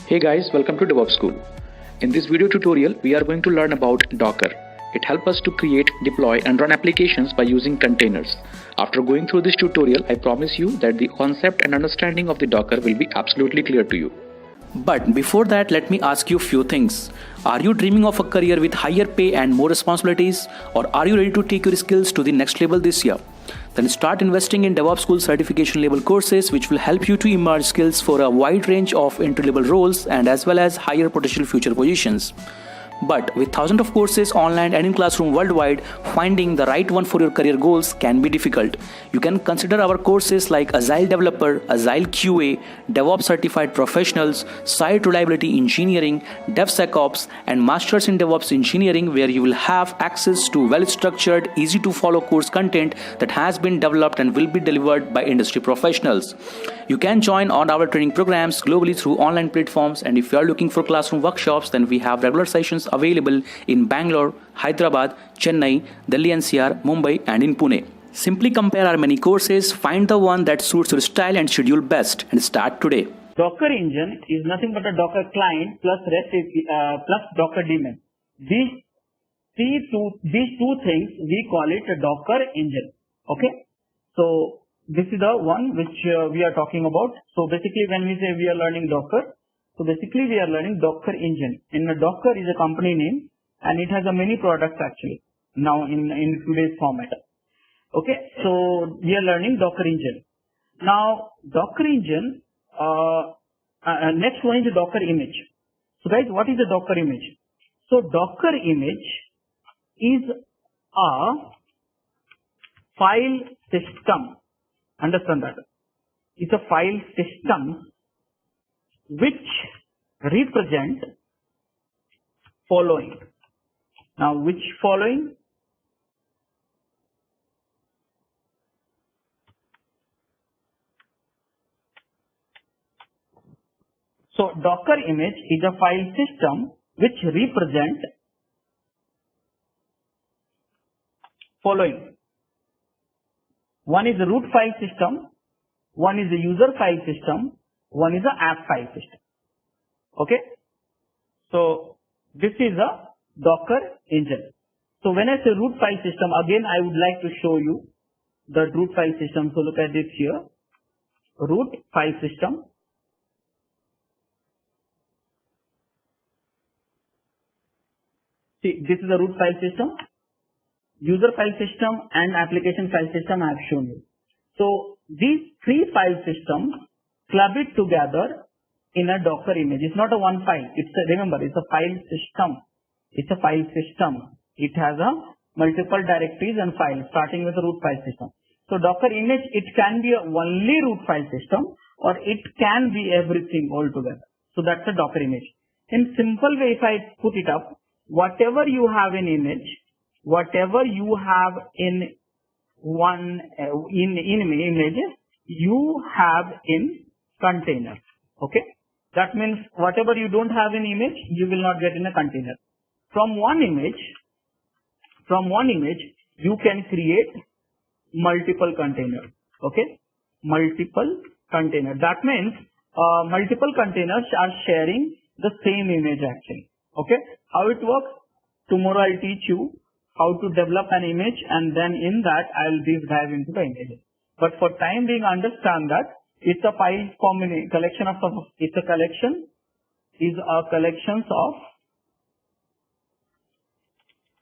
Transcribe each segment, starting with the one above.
Hey guys, welcome to DevOps School. In this video tutorial, we are going to learn about Docker. It helps us to create, deploy and run applications by using containers. After going through this tutorial, I promise you that the concept and understanding of the Docker will be absolutely clear to you. But before that, let me ask you a few things. Are you dreaming of a career with higher pay and more responsibilities? Or are you ready to take your skills to the next level this year? Then start investing in DevOps School certification level courses which will help you to emerge skills for a wide range of entry level roles and as well as higher potential future positions. But with thousands of courses online and in classroom worldwide, finding the right one for your career goals can be difficult. You can consider our courses like Agile Developer, Agile QA, DevOps Certified Professionals, Site Reliability Engineering, DevSecOps, and Masters in DevOps Engineering, where you will have access to well-structured, easy-to-follow course content that has been developed and will be delivered by industry professionals. You can join on our training programs globally through online platforms, and if you are looking for classroom workshops, then we have regular sessions available in Bangalore, Hyderabad, Chennai, Delhi NCR, Mumbai and in Pune. Simply compare our many courses, find the one that suits your style and schedule best and start today. Docker engine is nothing but a Docker client plus REST plus Docker daemon. These two things we call it a Docker engine. Okay, so this is the one which we are talking about. So basically, when we say we are learning Docker, so basically we are learning Docker engine. And Docker is a company name and it has a many products actually now in today's format. Okay, so we are learning Docker engine. Now Docker engine, next one is the Docker image. So guys, what is the Docker image? So Docker image is a file system. Understand that. It's a file system which represent following. Now, which following? So, Docker image is a file system which represent following. One is the root file system, one is the user file system, one is the app file system. Okay. So this is a Docker engine. So when I say root file system, again I would like to show you the root file system. So look at this here. Root file system. See, this is the root file system. User file system and application file system I have shown you. So these three file systems club it together in a Docker image. It's not a one file. Remember, it's a file system. It's a file system. It has a multiple directories and files starting with a root file system. So Docker image, it can be a only root file system or it can be everything altogether. So that's a Docker image. In simple way, if I put it up, whatever you have in image, whatever you have in one image, you have in container. Okay, that means whatever you don't have in image, you will not get in a container. From one image, you can create multiple containers. Okay, multiple containers. That means multiple containers are sharing the same image actually. Okay, how it works? Tomorrow I'll teach you how to develop an image, and then in that I'll deep dive into the image. But for time being, understand that it's a file collection of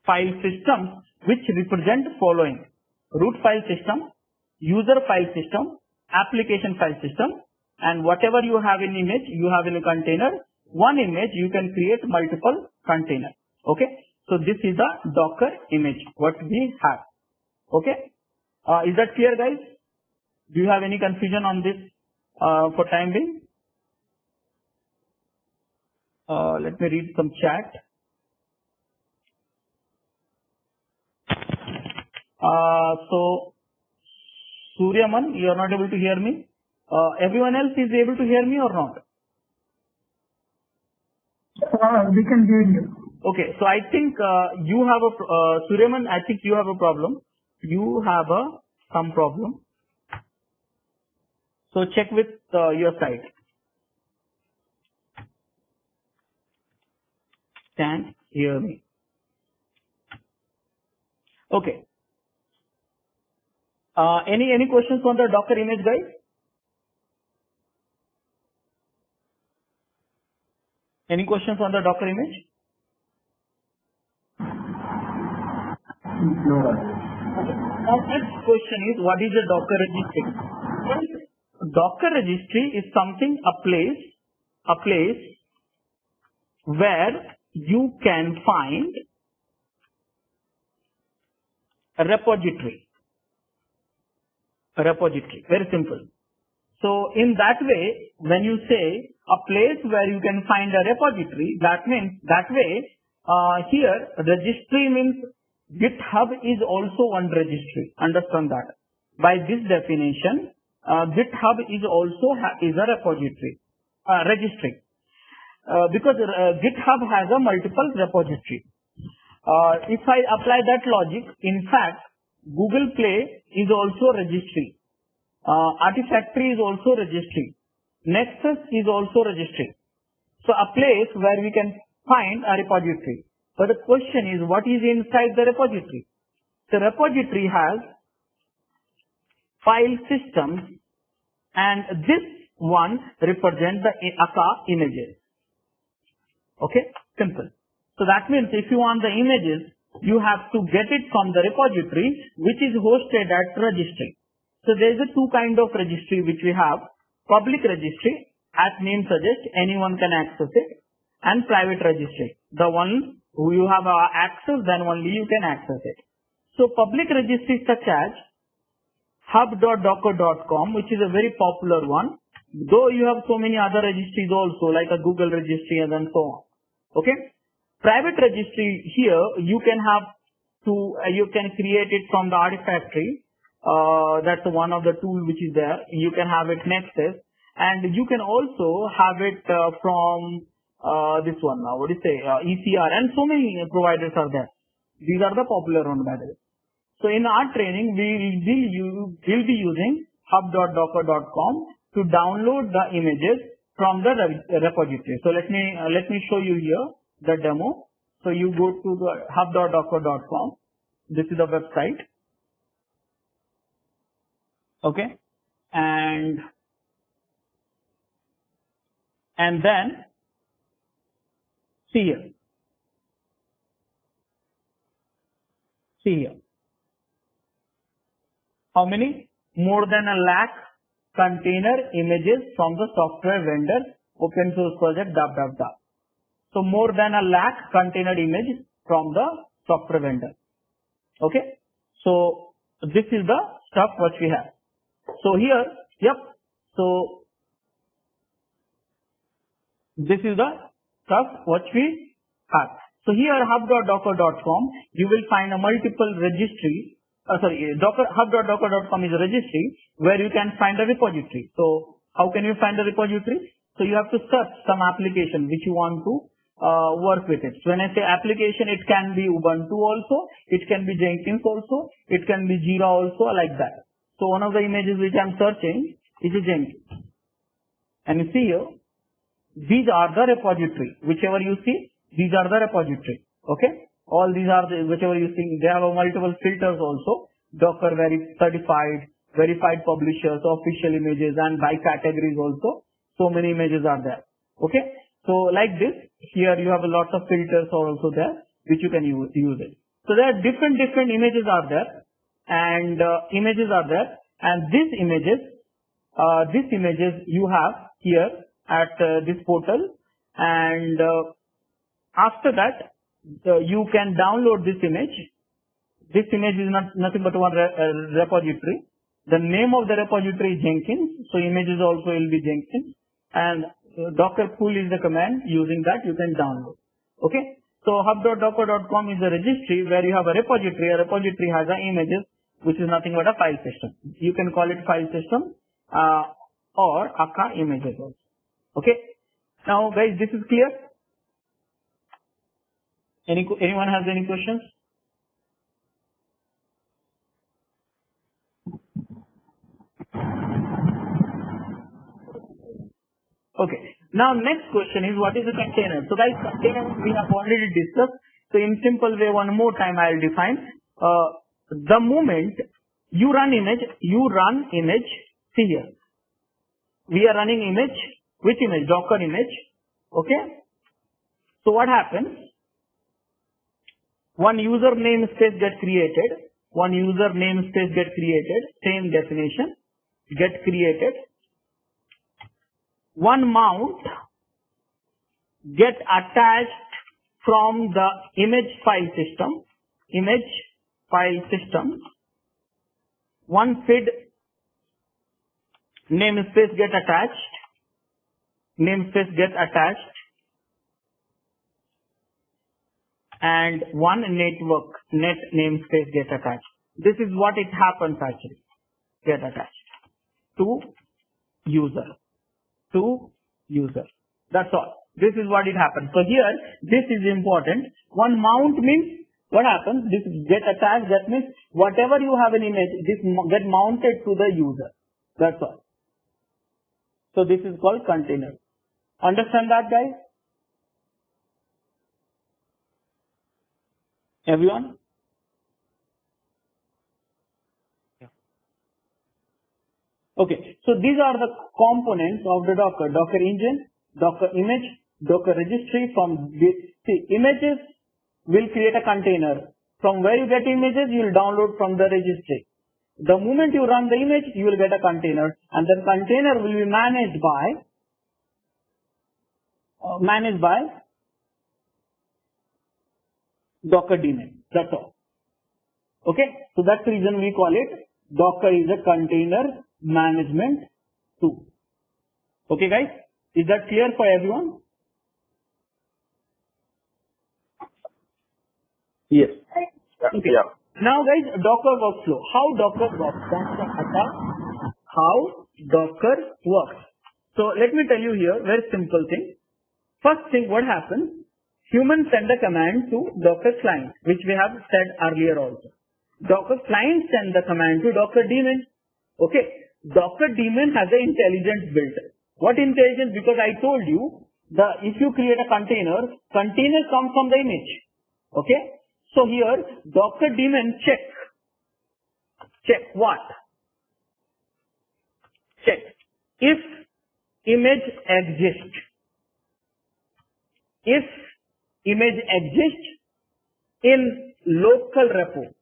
file systems which represent following: root file system, user file system, application file system, and whatever you have in image, you have in a container. One image you can create multiple containers. Okay. So this is the Docker image, what we have. Okay. Is that clear, guys? Do you have any confusion on this for time being? Let me read some chat. So Suryaman, you are not able to hear me. Everyone else is able to hear me or not? We can hear you. Okay, so I think you have a Suryaman. I think you have a problem. You have some problem. So check with your side. can hear me. Okay. Any questions on the Docker image, guys? Any questions on the Docker image? No, Rajesh. Now, next question is, what is a Docker registry? Docker registry is something, a place where you can find a repository. Very simple. So in that way, when you say a place where you can find a repository, that means that way, here registry means GitHub is also one registry. Understand that. By this definition, GitHub is also is a registry. Because GitHub has a multiple repository. If I apply that logic, in fact, Google Play is also registry. Artifactory is also registry. Nexus is also registry. So a place where we can find a repository. But the question is, what is inside the repository? The repository has file systems, and this one represents the Akka images. Okay, simple. So that means if you want the images, you have to get it from the repository which is hosted at registry. So there is a two kind of registry which we have: public registry, as name suggests, anyone can access it, and private registry. The one who you have access, then only you can access it. So public registries such as hub.docker.com, which is a very popular one, though you have so many other registries also, like a Google registry and then so on. Okay. Private registry, here you can have you can create it from the Artifactory. That's one of the tools which is there. You can have it Nexus, and you can also have it from this one now. What do you say? ECR, and so many providers are there. These are the popular ones, by the way. So in our training, we will be using hub.docker.com to download the images from the repository. So let me show you here the demo. So you go to the hub.docker.com. This is the website. Okay. And then see here. How many? More than 1 lakh container images from the software vendor, open source project, So more than 1 lakh container images from the software vendor. Okay. So this is the stuff what we have. So here, yep. So this is the stuff what we have. So here hub.docker.com, you will find a multiple registry. Hub.docker.com is a registry where you can find a repository. So how can you find a repository? So you have to search some application which you want to work with it. So when I say application, it can be Ubuntu also, it can be Jenkins also, it can be Jira also, like that. So one of the images which I am searching is a Jenkins. And you see here, these are the repository. Whichever you see, these are the repository. Okay. All these are whichever you see. They have multiple filters also. Docker certified, verified publishers, official images, and by categories also. So many images are there. Okay. So like this, here you have a lot of filters also there, which you can use it. So there are different images are there, and these images you have here at this portal, and after that you can download this image. This image is nothing but one repository. The name of the repository is Jenkins, so images also will be Jenkins, and Docker pull is the command. Using that you can download. Okay. So hub.docker.com is a registry where you have a repository. A repository has the images, which is nothing but a file system. You can call it file system or Akka images also. Okay. Now guys, this is clear. Anyone has any questions? Okay. Now next question is what is a container? So guys, container we have already discussed. So in simple way, one more time I'll define. The moment you run image, see here. We are running image, which image? Docker image. Okay. So what happens? One user namespace get created. Same definition. Get created. One mount get attached from the image file system. One feed namespace get attached. And one net namespace get attached. This is what it happens actually. Get attached to user. That's all. This is what it happens. So here, this is important. One mount means what happens? This get attached. That means whatever you have an image, this get mounted to the user. That's all. So this is called container. Understand that, guys? Everyone? Okay, so these are the components of the Docker. Docker engine, Docker image, Docker registry. From this, see, images will create a container. From where you get images, you will download from the registry. The moment you run the image, you will get a container, and the container will be managed by Docker daemon. That's all. Okay, so that's the reason we call it Docker is a container management tool. Okay, guys, is that clear for everyone? Yes. Okay. Yeah. Now, guys, Docker workflow. How Docker works? How Docker works. So let me tell you here, very simple thing. First thing, what happens? Humans send a command to Docker client, which we have said earlier also. Docker client send the command to Docker daemon. Okay. Docker daemon has an intelligence built. What intelligence? Because I told you, if you create a container comes from the image. Okay. So here, Docker daemon check what? Check if image exists. If image exists in local repo.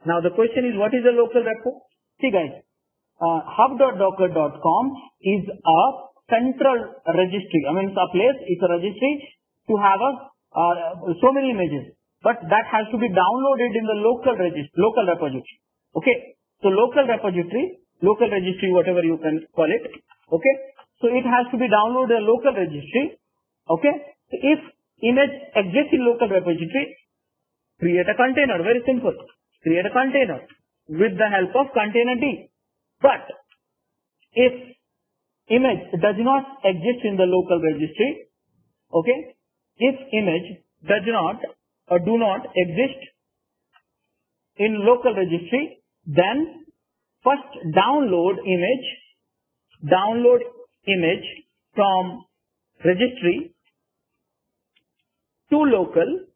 Now the question is, what is a local repo? See, guys, hub.docker.com is a central registry. I mean, it's a place, it's a registry to have so many images. But that has to be downloaded in the local repository. Okay. So local registry, whatever you can call it. Okay. So it has to be downloaded in a local registry. Okay. So if image exists in local repository, create a container. Very simple. Create a container with the help of containerd. But if image does not exist in the local registry, okay, if image does not or do not exist in local registry, then first download image from registry to local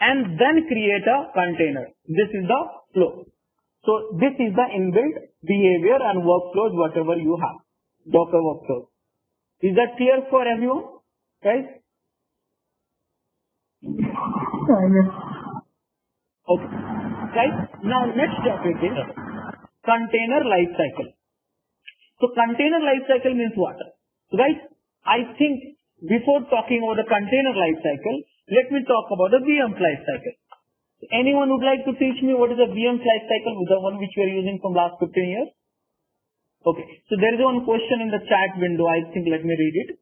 and then create a container. This is the flow. So this is the inbuilt behavior and workflows, whatever you have. Docker workflows. Is that clear for everyone? Guys? Yes. Okay. Guys, now next topic is container lifecycle. So container lifecycle means what? So guys, I think before talking about the container lifecycle, let me talk about the VM's lifecycle. Anyone would like to teach me what is a VM's lifecycle, the one which we are using from last 15 years? Okay. So there is one question in the chat window. I think let me read it.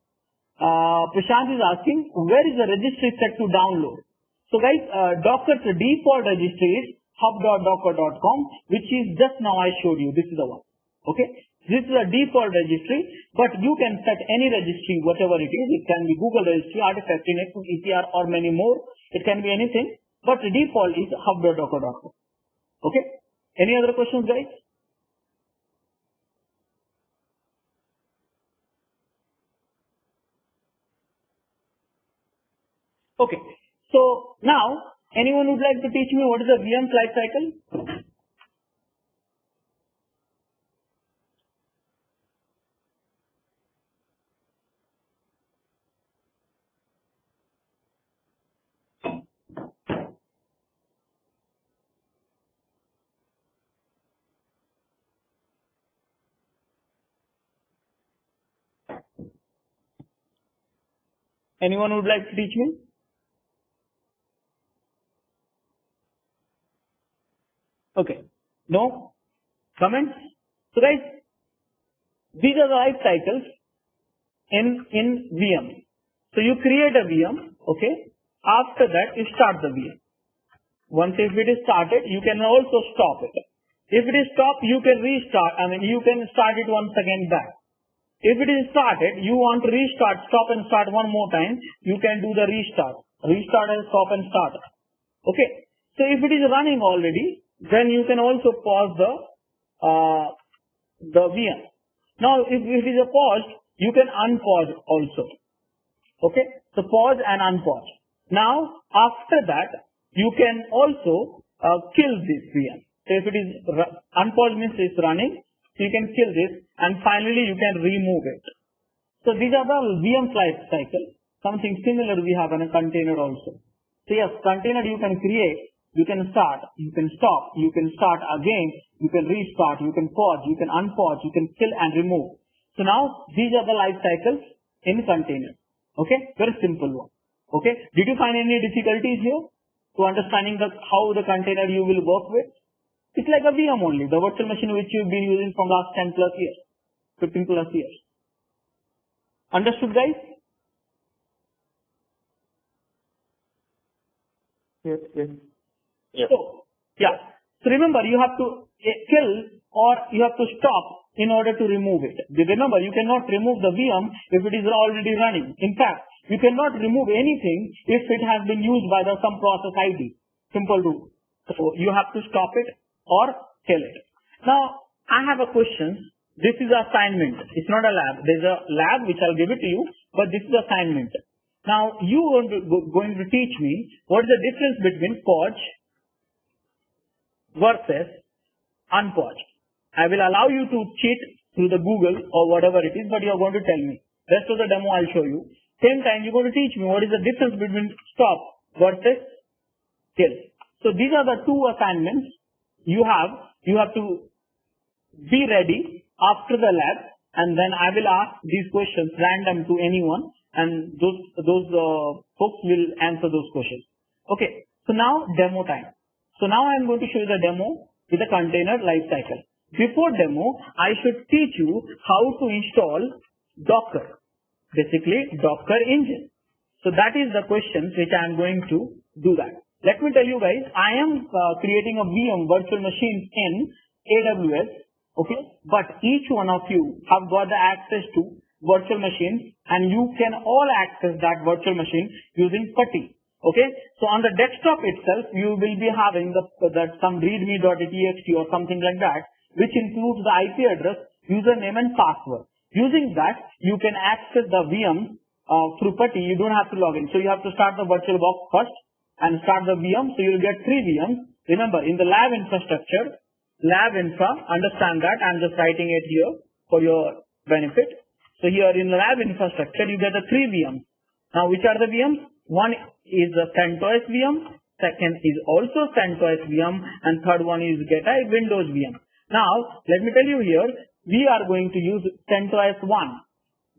Prashant is asking, where is the registry set to download? So guys, Docker's default registry is hub.docker.com, which is just now I showed you. This is the one. Okay. This is a default registry, but you can set any registry, whatever it is. It can be Google registry, Artifactory, Nexus, ECR, or many more. It can be anything, but the default is hub.docker.com. Okay. Any other questions, guys? Okay. So now, anyone would like to teach me what is the VM's life cycle? Anyone would like to teach me? Okay. No? Comments? So guys, these are the life cycles in VM. So you create a VM, okay? After that, you start the VM. Once if it is started, you can also stop it. If it is stopped, you can restart. You can start it once again back. If it is started, you want to restart, stop and start one more time, you can do the restart. Restart and stop and start. Okay. So if it is running already, then you can also pause the VM. Now, if it is a pause, you can unpause also. Okay. So pause and unpause. Now, after that, you can also kill this VM. So if it is unpause means it's running, so you can kill this, and finally you can remove it. So these are the VM life cycle. Something similar we have in a container also. So yes, container you can create, you can start, you can stop, you can start again, you can restart, you can pause, you can unpause, you can kill and remove. So now these are the life cycles in container. Okay, very simple one. Okay, did you find any difficulties here to understanding how the container you will work with? It's like a VM only, the virtual machine which you've been using from last 10 plus years, 15 plus years. Understood, guys? Yes. So, yeah. So remember, you have to kill or you have to stop in order to remove it. Remember, you cannot remove the VM if it is already running. In fact, you cannot remove anything if it has been used by some process ID. Simple rule. So you have to stop it or kill it. Now, I have a question. This is assignment. It's not a lab. There's a lab which I'll give it to you, but this is assignment. Now, you are going to teach me what is the difference between pause versus unpause. I will allow you to cheat through the Google or whatever it is, but you are going to tell me. Rest of the demo I'll show you. Same time, you're going to teach me what is the difference between stop versus kill. So these are the two assignments you have to be ready after the lab, and then I will ask these questions random to anyone, and those folks will answer those questions. Okay, so now demo time. So now I'm going to show you the demo with the container life cycle. Before demo, I should teach you how to install Docker, basically Docker engine. So that is the question which I am going to do that. Let me tell you guys, I am creating a VM virtual machine in AWS, okay? But each one of you have got the access to virtual machines, and you can all access that virtual machine using PuTTY, okay? So on the desktop itself, you will be having some readme.txt or something like that, which includes the IP address, username and password. Using that, you can access the VM through PuTTY. You don't have to log in. So you have to start the VirtualBox first and start the VM. So you'll get 3 VMs. Remember, in the lab infrastructure, lab infra, understand that. I'm just writing it here for your benefit. So here in the lab infrastructure, you get the 3 VMs. Now, which are the VMs? One is the CentOS VM. Second is also CentOS VM. And third one is GetI Windows VM. Now, let me tell you here, we are going to use CentOS 1,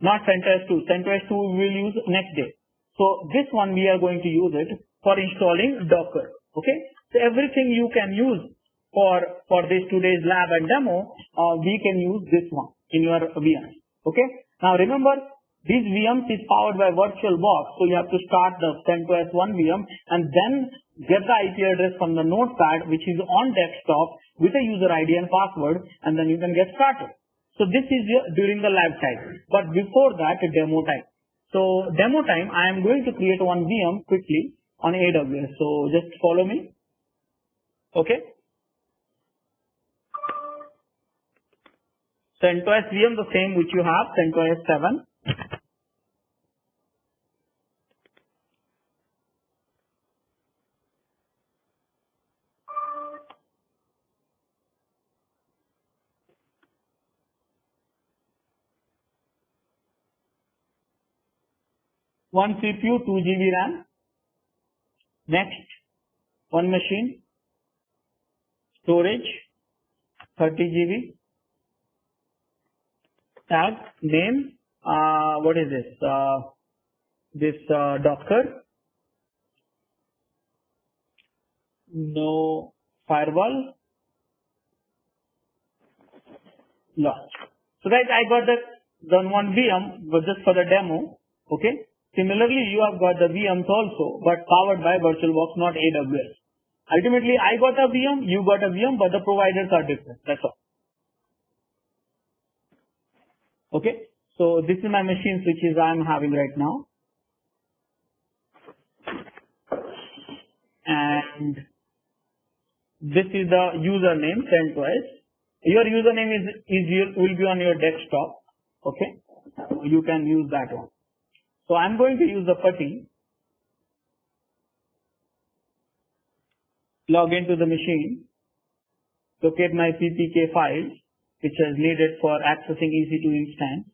not CentOS 2. CentOS 2 we will use next day. So this one we are going to use it for installing Docker. Okay. So everything you can use for this today's lab and demo, we can use this one in your VM. Okay. Now remember, these VMs is powered by VirtualBox. So you have to start the CentOS 1 VM and then get the IP address from the notepad, which is on desktop with a user ID and password, and then you can get started. So this is during the lab time. But before that, demo time. So demo time, I am going to create one VM quickly on AWS. So just follow me. Okay. CentOS VM, the same which you have, CentOS 7. one CPU, 2 GB RAM. Next, one machine, storage, 30 GB. Tag, name, what is this? Docker. No firewall. Launch. So guys, I got the one VM just for the demo. Okay. Similarly, you have got the VMs also, but powered by VirtualBox, not AWS. Ultimately, I got a VM, you got a VM, but the providers are different. That's all. Okay. So this is my machine switches I am having right now. And this is the username, CentOS. Your username will be on your desktop. Okay. You can use that one. So I'm going to use the PuTTY. Log into the machine. Locate my PPK files, which is needed for accessing EC2 instance.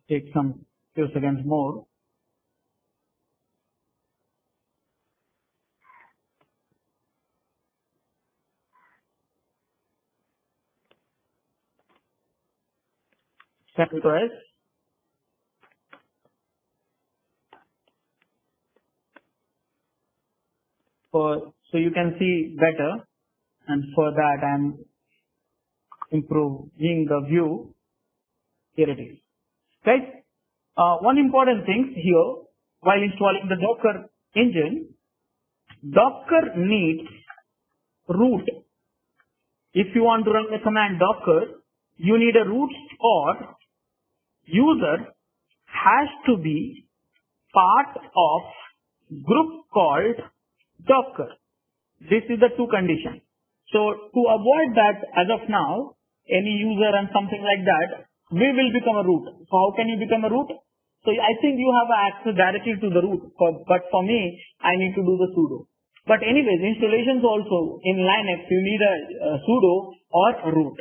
Take some few seconds more. CentOS. So you can see better, and for that I'm improving the view. Here it is. Guys, one important thing here, while installing the Docker engine, Docker needs root. If you want to run the command Docker, you need a root, or user has to be part of group called Docker. This is the two conditions. So to avoid that, as of now, any user and something like that, we will become a root. So how can you become a root? So I think you have access directly to the root, but for me, I need to do the sudo. But anyways, installations also in Linux, you need a sudo or a root.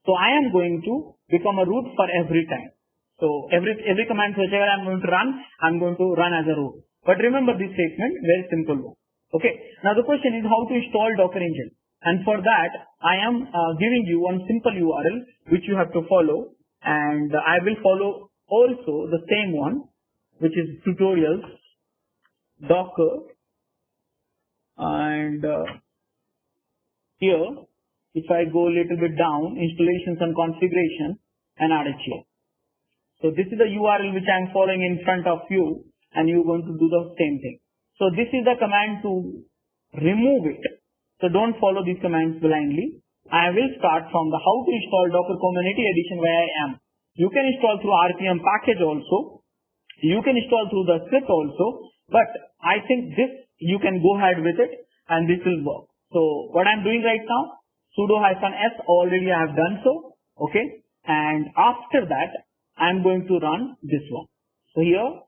So I am going to become a root for every time. So every command whichever I'm going to run, I'm going to run as a root. But remember this statement, very simple one. Okay. Now the question is how to install Docker engine. And for that, I am giving you one simple URL which you have to follow. And I will follow also the same one, which is tutorials, Docker. And here, if I go a little bit down, installations and configuration, and add it here. So this is the URL which I am following in front of you, and you're going to do the same thing. So this is the command to remove it. So don't follow these commands blindly. I will start from the how to install Docker Community Edition where I am. You can install through RPM package also. You can install through the script also. But I think this, you can go ahead with it and this will work. So what I'm doing right now, sudo -s, already I have done so. Okay. And after that, I'm going to run this one. So here,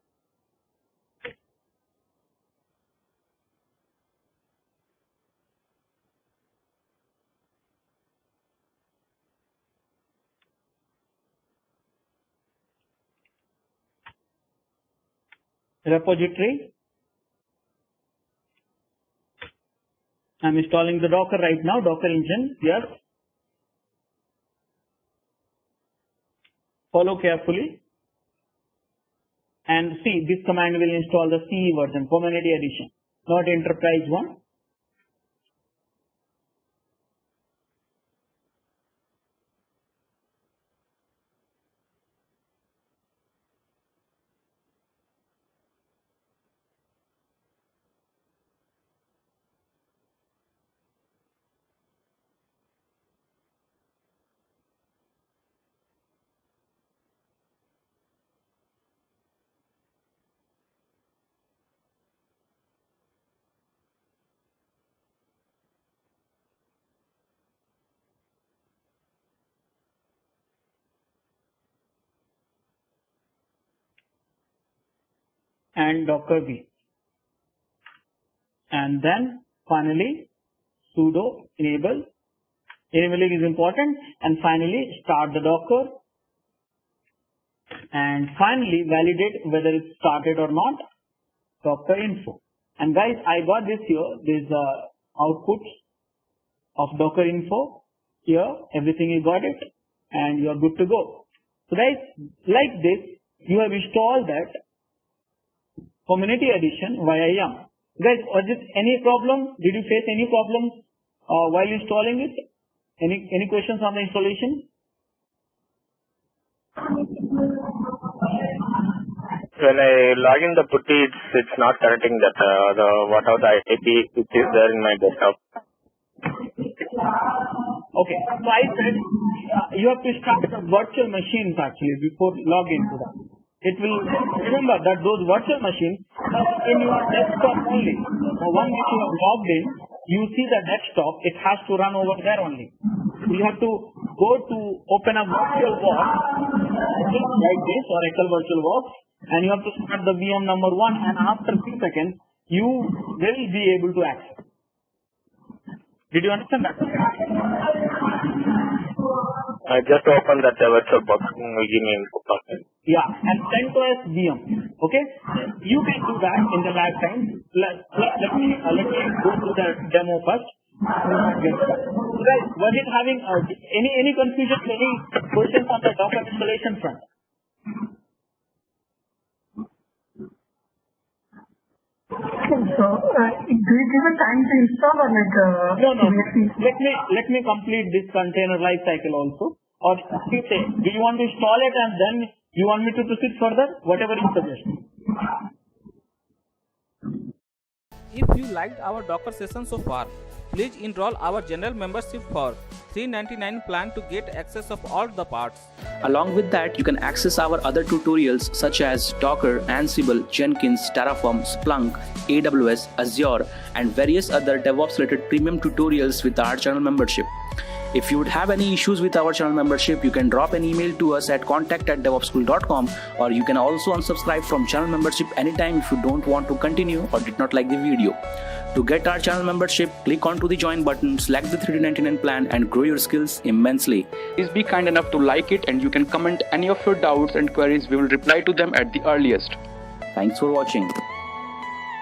repository. I'm installing the Docker right now, Docker engine. Yes. Follow carefully. And see, this command will install the CE version, Community Edition, not Enterprise one. and Docker V. And then finally sudo enable. Enabling is important. And finally start the Docker. And finally validate whether it's started or not. Docker info. And guys, I got this here. There's output of Docker info. Here, everything you got it. And you are good to go. So guys, like this, you have installed that Community Edition via Yum. Guys, was it any problem? Did you face any problems while installing it? Any questions on the installation? When I log in the putty, it's not connecting that what are the IP which is there in my desktop. Okay, so I said you have to start the virtual machines actually before log into that. It will remember that those virtual machines are in your desktop only. The one which you have logged in, you see the desktop, it has to run over there only. So you have to go to open a VirtualBox like this or Excel VirtualBox, and you have to start the VM number 1, and after 3 seconds you will be able to access. Did you understand that? I just opened that VirtualBox. Give me info. Yeah, and CentOS VM. Okay, you can do that in the lab time. Let me go to the demo first. Guys, was it having any confusion, any questions on the Docker installation front? So, do you give a time to install or like No. Let me complete this container lifecycle also. Or you say, do you want to install it and then you want me to proceed further? Whatever you suggest. If you liked our Docker session so far, please enroll our general membership for $399 plan to get access of all the parts. Along with that, you can access our other tutorials such as Docker, Ansible, Jenkins, Terraform, Splunk, AWS, Azure, and various other DevOps related premium tutorials with our channel membership. If you would have any issues with our channel membership, you can drop an email to us at contact@devopsschool.com, or you can also unsubscribe from channel membership anytime if you don't want to continue or did not like the video. To get our channel membership, click onto the join button, select the $399 plan and grow your skills immensely. Please be kind enough to like it, and you can comment any of your doubts and queries. We will reply to them at the earliest. Thanks for watching.